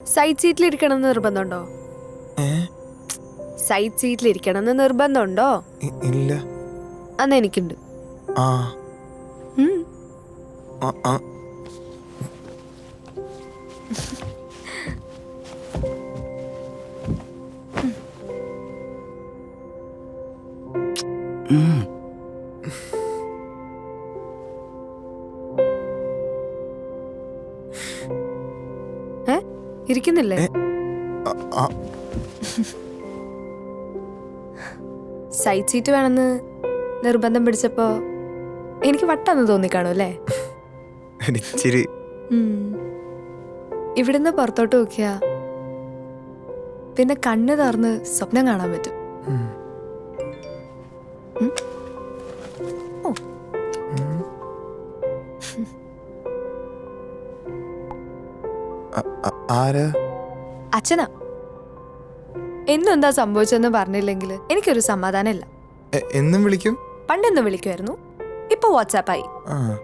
Side സീറ്റിൽ ഇരിക്കണം എന്ന് നിർബന്ധമുണ്ടോ? സൈഡ് സീറ്റിൽ ഇരിക്കണം എന്ന് നിർബന്ധമുണ്ടോ? ഇല്ല. അന്ന് എനിക്കുണ്ട്. ആ ഉം. ആ, ആ. ഇരിക്കുന്നില്ലേ? ആ, സൈഡ് സീറ്റ് വേണമെന്ന് നിർബന്ധം പിടിച്ചപ്പോ എനിക്ക് വട്ടാന്ന് തോന്നിക്കാണു അല്ലേ? ഒരിച്ചിരി. ഇവിടുന്ന് പുറത്തോട്ട് നോക്കിയാ പിന്നെ കണ്ണ് തുറന്ന് സ്വപ്നം കാണാൻ പറ്റും. ഉം. ഉം. ഓ. ഉം. ആരാ? അച്ഛനാ. എന്നും എന്താ സംഭവിച്ചെന്ന് പറഞ്ഞില്ലെങ്കിൽ എനിക്കൊരു സമാധാനം ഇല്ല. എന്നും വിളിക്കും? പണ്ടെന്നും വിളിക്കുമായിരുന്നു, ഇപ്പൊ വാട്സാപ്പായി. ആ